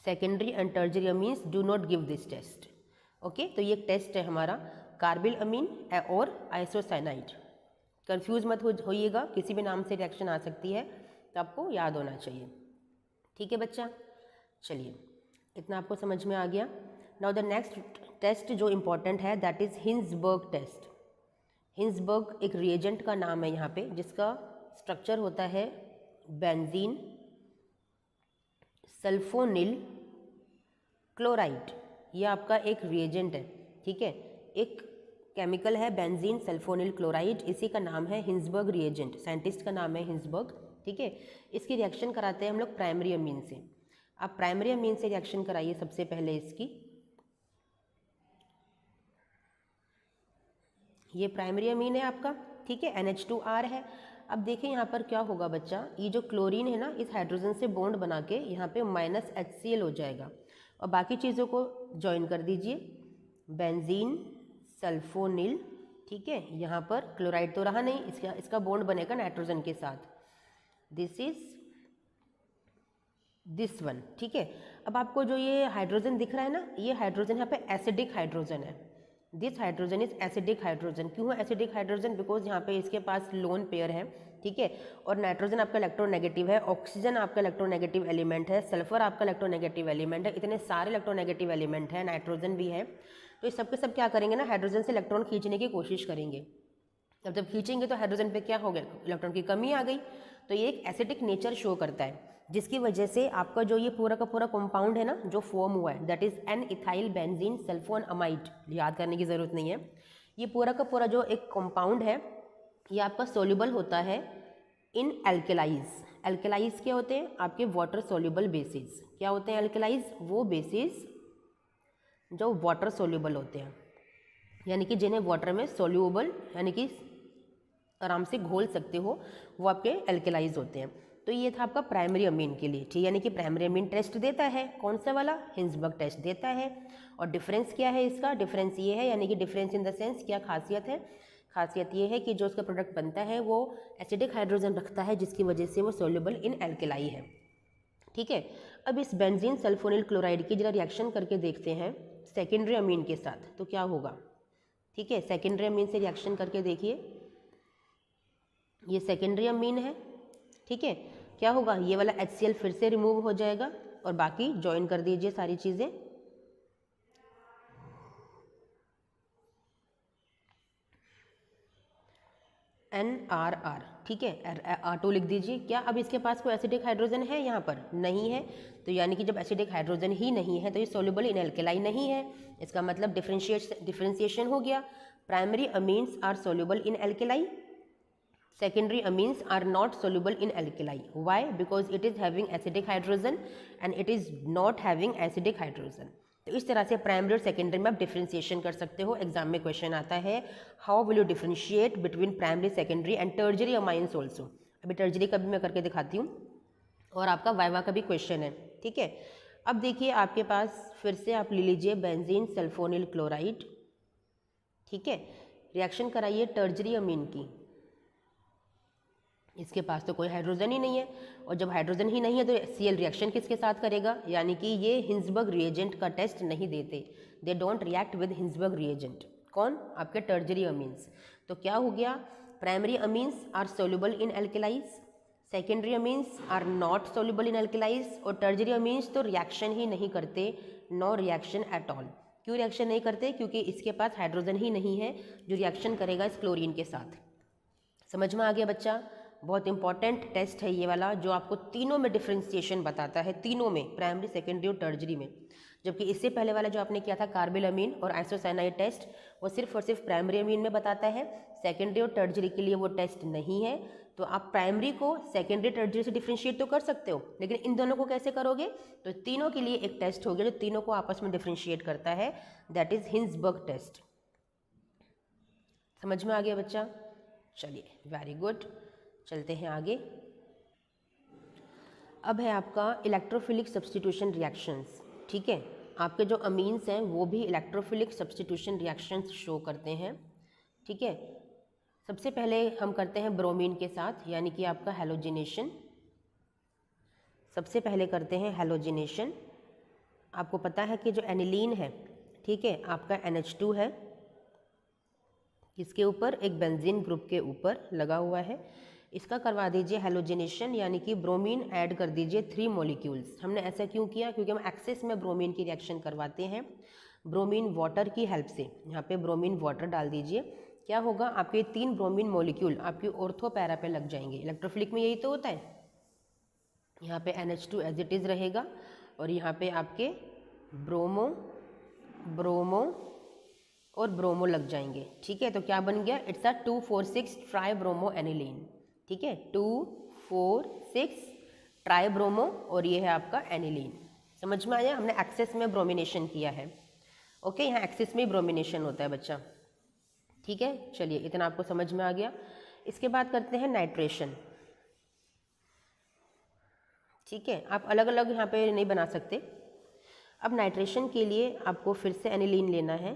secondary and tertiary amines do not give this test. Okay, तो ये एक टेस्ट है हमारा कार्बिल अमीन और आइसोसाइनाइड। कंफ्यूज मत होइएगा, किसी भी नाम से रिएक्शन आ सकती है, तो आपको याद होना चाहिए। ठीक है बच्चा, चलिए इतना आपको समझ में आ गया। नाउ द नेक्स्ट टेस्ट जो इम्पॉर्टेंट है that is Hinsberg test. Hinsberg एक रिएजेंट का नाम है यहाँ पे, जिसका स्ट्रक्चर होता है बेंजीन सल्फोनिल क्लोराइड। ये आपका एक रिएजेंट है। ठीक है, एक केमिकल है बेंजीन सल्फोनिल क्लोराइड, इसी का नाम है हिंसबर्ग रिएजेंट, साइंटिस्ट का नाम है हिंसबर्ग। ठीक है, इसकी रिएक्शन कराते हैं हम लोग प्राइमरी अमीन से। आप प्राइमरी अमीन से रिएक्शन कराइए सबसे पहले इसकी। ये प्राइमरी अमीन है आपका। ठीक है, NH2R है। अब देखिए यहाँ पर क्या होगा बच्चा, ये जो क्लोरीन है ना, इस हाइड्रोजन से बॉन्ड बना के यहाँ पे -HCl हो जाएगा, और बाकी चीज़ों को ज्वाइन कर दीजिए, बेंजीन सल्फोनिल। ठीक है, यहाँ पर क्लोराइड तो रहा नहीं, इसका बॉन्ड बनेगा नाइट्रोजन के साथ, दिस इज दिस वन। ठीक है, अब आपको जो ये हाइड्रोजन दिख रहा है ना, ये हाइड्रोजन यहाँ पे एसिडिक हाइड्रोजन है। This hydrogen is acidic hydrogen. क्यों है एसिडिक हाइड्रोजन? बिकॉज यहाँ पे इसके पास लोन पेयर है। ठीक है, और नाइट्रोजन आपका इलेक्ट्रोनेगेटिव है, ऑक्सीजन आपका इलेक्ट्रोनेगेटिव एलिमेंट है, सल्फर आपका इलेक्ट्रोनेगेटिव एलिमेंट है, इतने सारे इलेक्ट्रोनेगेटिव एलिमेंट है, नाइट्रोजन भी है। तो ये सब के सब क्या करेंगे ना, हाइड्रोजन से इलेक्ट्रॉन खींचने की कोशिश करेंगे। अब जब खींचेंगे तो हाइड्रोजन पे क्या हो गया, इलेक्ट्रॉन की कमी आ गई। तो ये एक एसिडिक नेचर शो करता है, जिसकी वजह से आपका जो ये पूरा का पूरा कंपाउंड है ना जो फॉर्म हुआ है that is an ethyl benzene sulphone amide. याद करने की ज़रूरत नहीं है, ये पूरा का पूरा जो एक कंपाउंड है ये आपका सोल्यूबल होता है इन एल्केलाइज। एल्केलाइज क्या होते हैं? आपके वाटर सोल्यूबल बेसिस। क्या होते हैं एल्केलाइज? वो बेसिस जो वाटर सोल्यूबल होते हैं, यानी कि जिन्हें वाटर में सोल्यूबल यानी कि आराम से घोल सकते हो, वो आपके एल्केलाइज होते हैं। तो ये था आपका प्राइमरी अमीन के लिए। ठीक, यानी कि प्राइमरी अमीन टेस्ट देता है कौन सा वाला? हिंसबर्ग टेस्ट देता है। और डिफरेंस क्या है इसका? डिफरेंस ये है, यानी कि डिफरेंस इन द सेंस क्या खासियत है? खासियत ये है कि जो उसका प्रोडक्ट बनता है वो एसिडिक हाइड्रोजन रखता है, जिसकी वजह से वो सोल्यूबल इन एल्केलाई है। ठीक है, अब इस बेंजीन सल्फोनिल क्लोराइड की जरा रिएक्शन करके देखते हैं सेकेंडरी अमीन के साथ, तो क्या होगा। ठीक है, सेकेंडरी अमीन से रिएक्शन करके देखिए, ये सेकेंडरी अमीन है। ठीक है, क्या होगा, ये वाला HCl फिर से रिमूव हो जाएगा और बाकी ज्वाइन कर दीजिए सारी चीज़ें। NRR, ठीक है, R2 लिख दीजिए। क्या अब इसके पास कोई एसिडिक हाइड्रोजन है यहाँ पर? नहीं है। तो यानी कि जब एसिडिक हाइड्रोजन ही नहीं है तो ये सोल्यूबल इन एल्केलाई नहीं है। इसका मतलब डिफरेंशिएशन हो गया। Primary amines are soluble in alkali, secondary amines are not soluble in alkali. Why? Because it is having acidic hydrogen and it is not having acidic hydrogen. तो इस तरह से प्राइमरी और सेकेंडरी में आप डिफ्रेंशिएशन कर सकते हो। एग्जाम में क्वेश्चन आता है how will you differentiate between primary secondary and tertiary amines also. अभी टर्जरी का भी मैं करके दिखाती हूँ और आपका वाइवा का भी क्वेश्चन है, ठीक है। अब देखिए आपके पास फिर से आप ले लीजिए बेंजीन सल्फोनिल क्लोराइड, ठीक है। रिएक्शन कराइए टर्जरी अमीन की। इसके पास तो कोई हाइड्रोजन ही नहीं है और जब हाइड्रोजन ही नहीं है तो Cl रिएक्शन किसके साथ करेगा, यानी कि ये हिंसबर्ग रिएजेंट का टेस्ट नहीं देते, they don't react with Hinsberg reagent. कौन? आपके टर्जरी अमीन्स। तो क्या हो गया, primary amines are soluble in alkalis, secondary amines are not soluble in alkalis, और टर्जरी अमीन्स तो रिएक्शन ही नहीं करते, नो रिएक्शन एट ऑल। क्यों रिएक्शन नहीं करते? क्योंकि इसके पास हाइड्रोजन ही नहीं है जो रिएक्शन करेगा इस क्लोरीन के साथ। समझ में आ गया बच्चा? बहुत इंपॉर्टेंट टेस्ट है ये वाला जो आपको तीनों में डिफ्रेंशिएशन बताता है, तीनों में, प्राइमरी सेकेंडरी और टर्जरी में। जबकि इससे पहले वाला जो आपने किया था कार्बिल अमीन और आइसोसाइनाइड टेस्ट, वो सिर्फ और सिर्फ प्राइमरी अमीन में बताता है, सेकेंडरी और टर्जरी के लिए वो टेस्ट नहीं है। तो आप प्राइमरी को सेकेंडरी टर्जरी से डिफ्रेंशिएट तो कर सकते हो, लेकिन इन दोनों को कैसे करोगे? तो तीनों के लिए एक टेस्ट हो गया जो तीनों को आपस में डिफ्रेंशिएट करता है, दैट इज हिंसबर्ग टेस्ट। समझ में आ गया बच्चा? चलिए, वेरी गुड, चलते हैं आगे। अब है आपका इलेक्ट्रोफिलिक सब्स्टिट्यूशन रिएक्शंस, ठीक है। आपके जो अमीन्स हैं वो भी इलेक्ट्रोफिलिक सब्स्टिट्यूशन रिएक्शंस शो करते हैं, ठीक है। सबसे पहले हम करते हैं ब्रोमीन के साथ, यानी कि आपका हैलोजिनेशन। सबसे पहले करते हैं हैलोजिनेशन। आपको पता है कि जो एनिलीन है, ठीक है, आपका NH2 है, इसके ऊपर एक बेंजीन ग्रुप के ऊपर लगा हुआ है, इसका करवा दीजिए हैलोजिनेशन, यानी कि ब्रोमीन ऐड कर दीजिए 3 मॉलिक्यूल्स। हमने ऐसा क्यों किया? क्योंकि हम एक्सेस में ब्रोमीन की रिएक्शन करवाते हैं ब्रोमीन वाटर की हेल्प से। यहाँ पे ब्रोमीन वाटर डाल दीजिए। क्या होगा, आपके 3 ब्रोमीन मॉलिक्यूल आपकी ऑर्थो पैरा पे लग जाएंगे। इलेक्ट्रोफिलिक में यही तो होता है। यहाँ पे NH2 एज इट इज़ रहेगा और यहाँ पे आपके ब्रोमो ब्रोमो और ब्रोमो लग जाएंगे, ठीक है। तो क्या बन गया? It's a 2,4,6 try bromo aniline, ठीक है, 2,4,6 ट्राई ब्रोमो, और ये है आपका एनिलीन। समझ में आया? हमने एक्सेस में ब्रोमिनेशन किया है, ओके। यहाँ एक्सेस में ही ब्रोमिनेशन होता है बच्चा, ठीक है। चलिए, इतना आपको समझ में आ गया। इसके बाद करते हैं नाइट्रेशन, ठीक है। आप अलग अलग यहाँ पे नहीं बना सकते। अब नाइट्रेशन के लिए आपको फिर से एनिलीन लेना है,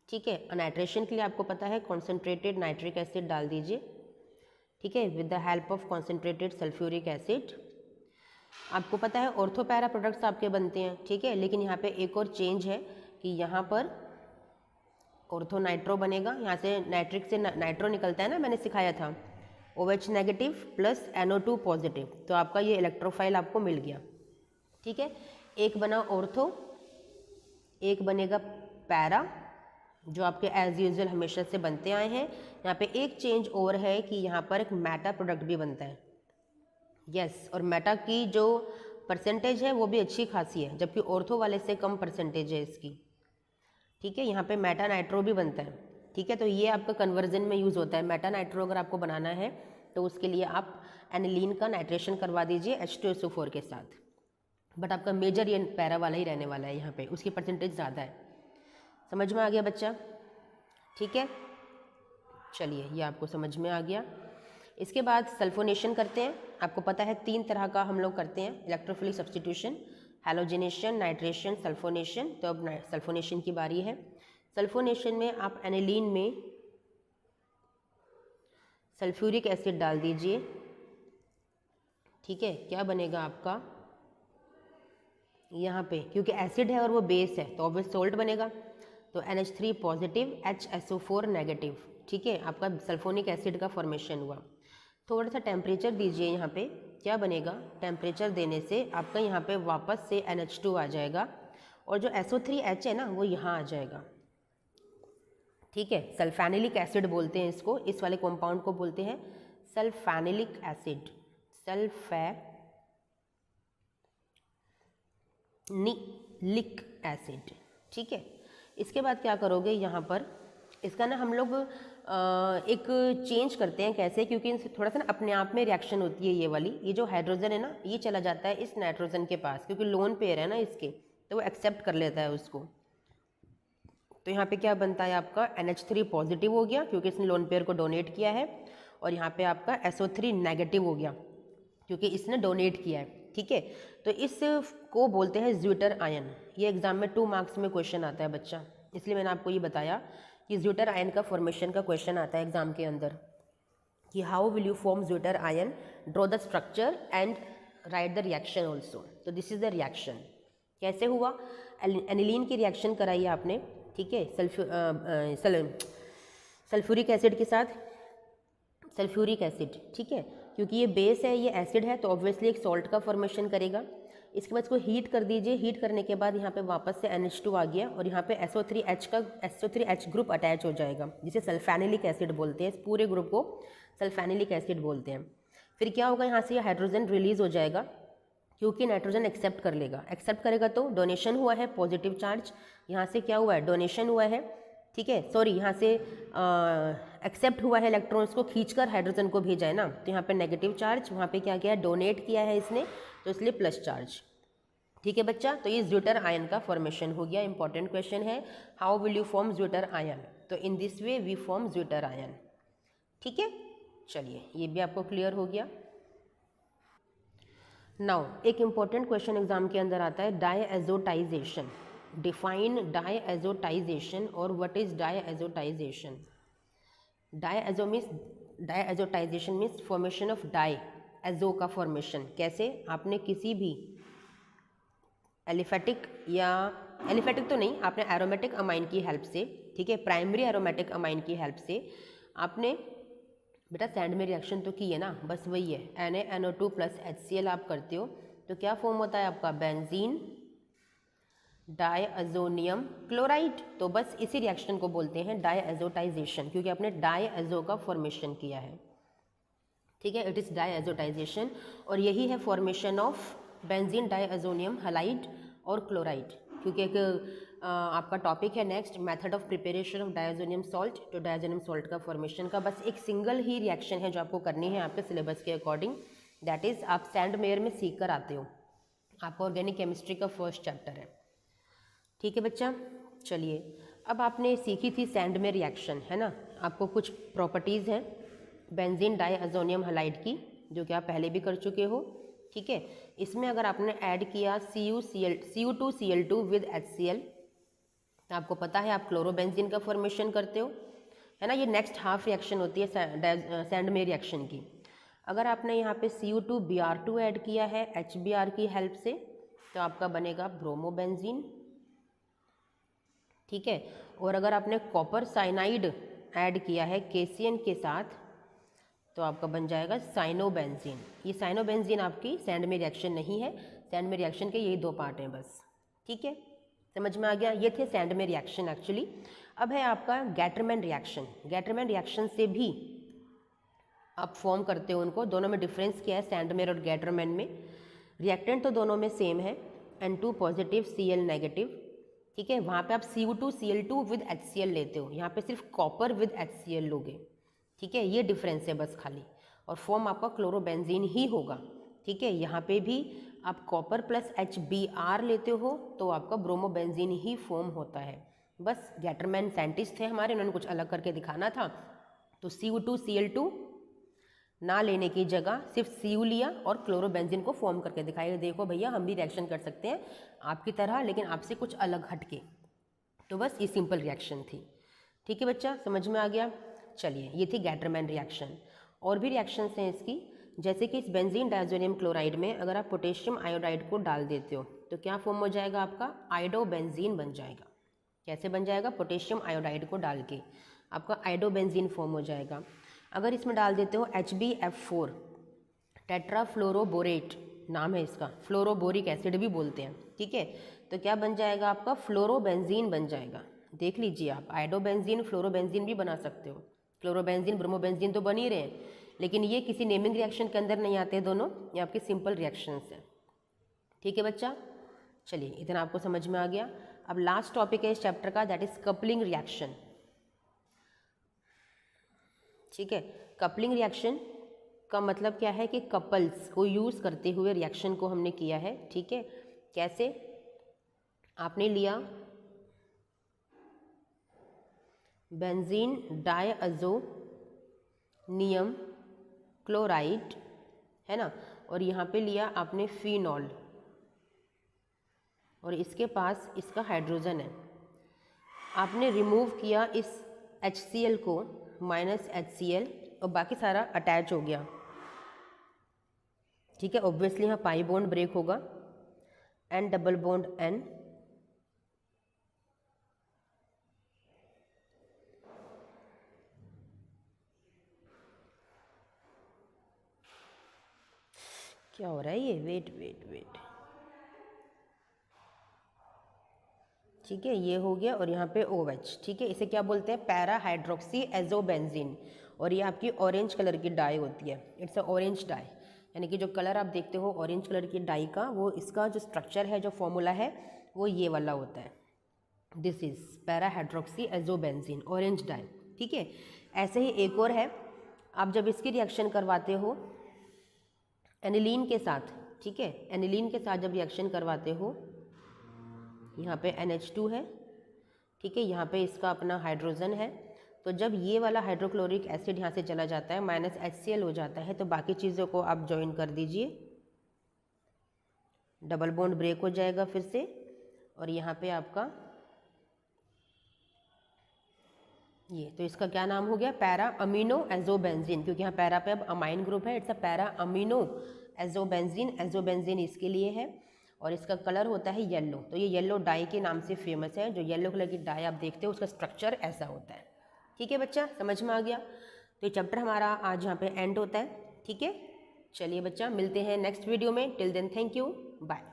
ठीक है। नाइट्रेशन के लिए आपको पता है कॉन्सेंट्रेटेड नाइट्रिक एसिड डाल दीजिए, ठीक है, with the help of concentrated sulphuric acid. आपको पता है ऑर्थो पैरा प्रोडक्ट्स आपके बनते हैं, ठीक है, लेकिन यहाँ पे एक और चेंज है कि यहाँ पर ऑर्थो नाइट्रो बनेगा। यहाँ से नाइट्रिक से नाइट्रो निकलता है ना, मैंने सिखाया था, OH negative plus NO2 positive. तो आपका ये इलेक्ट्रोफाइल आपको मिल गया, ठीक है। एक बना ऑर्थो, एक बनेगा पैरा, जो आपके एज यूजुअल हमेशा से बनते आए हैं। यहाँ पे एक चेंज और है कि यहाँ पर एक मेटा प्रोडक्ट भी बनता है, यस, और मेटा की जो परसेंटेज है वो भी अच्छी खासी है, जबकि ऑर्थो वाले से कम परसेंटेज है इसकी, ठीक है। यहाँ पे मेटा नाइट्रो भी बनता है, ठीक है। तो ये आपका कन्वर्जन में यूज़ होता है। मेटा नाइट्रो अगर आपको बनाना है तो उसके लिए आप एनिलीन का नाइट्रेशन करवा दीजिए H2SO4 के साथ, बट आपका मेजर ये पैरा वाला ही रहने वाला है, यहाँ पे उसकी परसेंटेज ज़्यादा है। समझ में आ गया बच्चा? ठीक है, चलिए, ये आपको समझ में आ गया। इसके बाद सल्फोनेशन करते हैं। आपको पता है 3 तरह का हम लोग करते हैं electrophilic substitution, halogenation, nitration, sulphonation. तो अब सल्फोनेशन की बारी है। सल्फोनेशन में आप एनिलीन में सल्फ्यूरिक एसिड डाल दीजिए, ठीक है। क्या बनेगा आपका यहाँ पे, क्योंकि एसिड है और वो बेस है तो ऑब्वियस सोल्ट बनेगा। तो NH3 पॉजिटिव HSO4 नेगेटिव, ठीक है, आपका सल्फोनिक एसिड का फॉर्मेशन हुआ। थोड़ा सा टेम्परेचर दीजिए यहाँ पे, क्या बनेगा, टेम्परेचर देने से आपका यहाँ पे वापस से NH2 आ जाएगा और जो SO3H है ना वो यहाँ आ जाएगा, ठीक है। सल्फेनिलिक एसिड बोलते हैं इसको, इस वाले कंपाउंड को बोलते हैं सल्फेनिलिक एसिड, सल्फेनिलिक एसिड। ठीक है। इसके बाद क्या करोगे यहाँ पर, इसका ना हम लोग एक चेंज करते हैं। कैसे? क्योंकि थोड़ा सा ना अपने आप में रिएक्शन होती है ये वाली, ये जो हाइड्रोजन है ना ये चला जाता है इस नाइट्रोजन के पास, क्योंकि लोन पेयर है ना इसके, तो वो एक्सेप्ट कर लेता है उसको। तो यहाँ पे क्या बनता है आपका NH3 पॉजिटिव हो गया क्योंकि इसने लोन पेयर को डोनेट किया है, और यहाँ पे आपका SO3 नेगेटिव हो गया क्योंकि इसने डोनेट किया है। ठीक है। तो इस को बोलते हैं ज्यूटर आयन। ये एग्जाम में 2 मार्क्स में क्वेश्चन आता है बच्चा, इसलिए मैंने आपको ये बताया कि ज्यूटर आयन का फॉर्मेशन का क्वेश्चन आता है एग्जाम के अंदर, कि how will you form zwitter ion, draw the structure and right the reaction also. तो दिस इज द रिएक्शन। कैसे हुआ? एनिलीन की रिएक्शन कराई आपने, ठीक है, सल्फ्यूरिक एसिड के साथ, सल्फ्यूरिक एसिड। ठीक है, क्योंकि ये बेस है, ये एसिड है, तो ऑब्वियसली एक सॉल्ट का फॉर्मेशन करेगा। इसके बाद इसको हीट कर दीजिए, हीट करने के बाद यहाँ पे वापस से NH2 आ गया और यहाँ पे SO3H ग्रुप अटैच हो जाएगा, जिसे सल्फेनिलिक एसिड बोलते हैं। इस पूरे ग्रुप को सल्फेनिलिक एसिड बोलते हैं। फिर क्या होगा, यहाँ से हाइड्रोजन रिलीज हो जाएगा क्योंकि नाइट्रोजन एक्सेप्ट कर लेगा। एक्सेप्ट करेगा तो डोनेशन हुआ है पॉजिटिव चार्ज, यहाँ से क्या हुआ है, डोनेशन हुआ है। ठीक है, सॉरी, यहाँ से एक्सेप्ट हुआ है, इलेक्ट्रॉन्स को खींचकर हाइड्रोजन को भेजा है ना, तो यहाँ पे नेगेटिव चार्ज, वहाँ पे क्या किया है, डोनेट किया है इसने, तो इसलिए प्लस चार्ज। ठीक है बच्चा, तो ये ज्यूटर आयन का फॉर्मेशन हो गया। इंपॉर्टेंट क्वेश्चन है, how will you form zwitterion, तो in this way we form zwitterion. ठीक है, चलिए ये भी आपको क्लियर हो गया। नाउ एक इंपॉर्टेंट क्वेश्चन एग्जाम के अंदर आता है, डायएजोटाइजेशन। डिफाइन डायएजोटाइजेशन और what is diazotization. Diazotization means formation of diazo का फॉर्मेशन। कैसे? आपने किसी भी एलिफेटिक या एलिफेटिक तो नहीं, आपने एरोमेटिक अमाइन की हेल्प से, ठीक है, प्राइमरी एरोमेटिक अमाइन की हेल्प से आपने बेटा सैंड में रिएक्शन तो की है ना, बस वही है, NaNO2 प्लस HCl आप करते हो, तो क्या फॉर्म होता है आपका, बेंजीन डायअजोनियम क्लोराइड। तो बस इसी रिएक्शन को बोलते हैं डायएजोटाइजेशन, क्योंकि आपने डायएजो का फॉर्मेशन किया है। ठीक है, इट इज़ डायएजोटाइजेशन, और यही है formation of benzene diazonium halide और क्लोराइड। क्योंकि एक आपका टॉपिक है next, method of preparation of diazonium salt, तो डायअजोनियम सॉल्ट का फॉर्मेशन का बस एक सिंगल ही रिएक्शन है जो आपको करनी है आपके सिलेबस के अकॉर्डिंग, दैट इज़ आप सैंड मेयर में सीख कर आते हो, आपका ऑर्गेनिक केमिस्ट्री का फर्स्ट चैप्टर है। ठीक है बच्चा, चलिए अब आपने सीखी थी सैंड में रिएक्शन, है ना, आपको कुछ प्रॉपर्टीज़ हैं बेंजीन डायअजोनियम हैलाइड की जो कि आप पहले भी कर चुके हो। ठीक है, इसमें अगर आपने ऐड किया Cu2Cl2 विद HCl, तो आपको पता है आप क्लोरोबेंजीन का फॉर्मेशन करते हो, है ना। ये नेक्स्ट हाफ रिएक्शन होती है सैंड में रिएक्शन की। अगर आपने यहाँ पे Cu2Br2 ऐड किया है HBr की हेल्प से, तो आपका बनेगा ब्रोमोबेंजीन। ठीक है, और अगर आपने कॉपर साइनाइड ऐड किया है KCN के साथ, तो आपका बन जाएगा साइनोबेंजीन। ये साइनोबेंजीन आपकी सैंड में रिएक्शन नहीं है, सैंड में रिएक्शन के यही 2 पार्ट हैं बस। ठीक है, समझ में आ गया, ये थे सैंड में रिएक्शन एक्चुअली। अब है आपका गैटरमैन रिएक्शन। गैटरमैन रिएक्शन से भी आप फॉर्म करते हो उनको, दोनों में डिफरेंस क्या है सैंड में और गैटरमैन में? रिएक्टेंट तो दोनों में सेम है, N2 पॉजिटिव Cl नेगेटिव। ठीक है, वहाँ पे आप Cu2Cl2 विद HCl लेते हो, यहाँ पे सिर्फ कॉपर विद HCl लोगे। ठीक है, ये डिफरेंस है बस खाली, और फॉर्म आपका क्लोरोबेंजीन ही होगा। ठीक है, यहाँ पे भी आप कॉपर प्लस HBr लेते हो तो आपका ब्रोमोबेंजीन ही फॉर्म होता है। बस गैटरमैन साइंटिस्ट थे हमारे, उन्होंने कुछ अलग करके दिखाना था, तो Cu2Cl2 ना लेने की जगह सिर्फ Cu लिया और क्लोरोबेंजीन को फॉर्म करके दिखाया, देखो भैया हम भी रिएक्शन कर सकते हैं आपकी तरह, लेकिन आपसे कुछ अलग हटके। तो बस ये सिंपल रिएक्शन थी। ठीक है बच्चा, समझ में आ गया। चलिए, ये थी गैटरमैन रिएक्शन। और भी रिएक्शंस हैं इसकी, जैसे कि इस बेंजीन डायज़ोनियम क्लोराइड में अगर आप पोटेशियम आयोडाइड को डाल देते हो तो क्या फॉर्म हो जाएगा आपका, आयोडोबेंजीन बन जाएगा। कैसे बन जाएगा? पोटेशियम आयोडाइड को डाल के आपका आयोडोबेंजीन फॉर्म हो जाएगा। अगर इसमें डाल देते हो HbF4 टेट्राफ्लोरोबोरेट नाम है इसका, फ्लोरोबोरिक एसिड भी बोलते हैं। ठीक है, तो क्या बन जाएगा आपका, फ्लोरोबेंजीन बन जाएगा। देख लीजिए आप, आयोडोबेंजीन फ्लोरोबेंजीन भी बना सकते हो। क्लोरोबेंजीन ब्रोमोबेंजीन तो बन ही रहे हैं, लेकिन ये किसी नेमिंग रिएक्शन के अंदर नहीं आते दोनों, ये आपके सिंपल रिएक्शंस हैं। ठीक है बच्चा, चलिए इतना आपको समझ में आ गया। अब लास्ट टॉपिक है इस चैप्टर का, दैट इज कपलिंग रिएक्शन। ठीक है, कपलिंग रिएक्शन का मतलब क्या है कि कपल्स को यूज़ करते हुए रिएक्शन को हमने किया है। ठीक है, कैसे? आपने लिया बेंजीन डायअज़ोनियम क्लोराइड, है ना, और यहाँ पे लिया आपने फिनॉल, और इसके पास इसका हाइड्रोजन है। आपने रिमूव किया इस HCl को, -HCl, और बाकी सारा अटैच हो गया। ठीक है, ऑब्वियसली यहाँ पाई बॉन्ड ब्रेक होगा, N डबल बॉन्ड N, क्या हो रहा है ये, वेट वेट वेट, ठीक है, ये हो गया, और यहाँ पे OH। ठीक है, इसे क्या बोलते हैं? पैरा हाइड्रोक्सी एजोबेंजीन, और ये आपकी ऑरेंज कलर की डाई होती है, इट्स अ ऑरेंज डाई, यानी कि जो कलर आप देखते हो ऑरेंज कलर की डाई का, वो इसका जो स्ट्रक्चर है, जो फॉर्मूला है, वो ये वाला होता है, this is para hydroxy azobenzene, orange dye. ठीक है, ऐसे ही एक और है, आप जब इसकी रिएक्शन करवाते हो एनिलीन के साथ, ठीक है, एनिलीन के साथ जब रिएक्शन करवाते हो, यहाँ पे NH2 है, ठीक है, यहाँ पे इसका अपना हाइड्रोजन है, तो जब ये वाला हाइड्रोक्लोरिक एसिड यहाँ से चला जाता है, -HCl हो जाता है, तो बाकी चीज़ों को आप ज्वाइन कर दीजिए, डबल बॉन्ड ब्रेक हो जाएगा फिर से, और यहाँ पे आपका ये, तो इसका क्या नाम हो गया? पैरा अमीनो एजोबेंजीन, क्योंकि यहाँ पैरा पे अब अमाइन ग्रुप है, it's a para amino azobenzene, azobenzene इसके लिए है, और इसका कलर होता है येलो, तो ये येलो डाई के नाम से फेमस है। जो येलो कलर की डाई आप देखते हो उसका स्ट्रक्चर ऐसा होता है। ठीक है बच्चा, समझ में आ गया? तो ये चैप्टर हमारा आज यहाँ पे एंड होता है। ठीक है, चलिए बच्चा, मिलते हैं नेक्स्ट वीडियो में। Till then thank you, bye.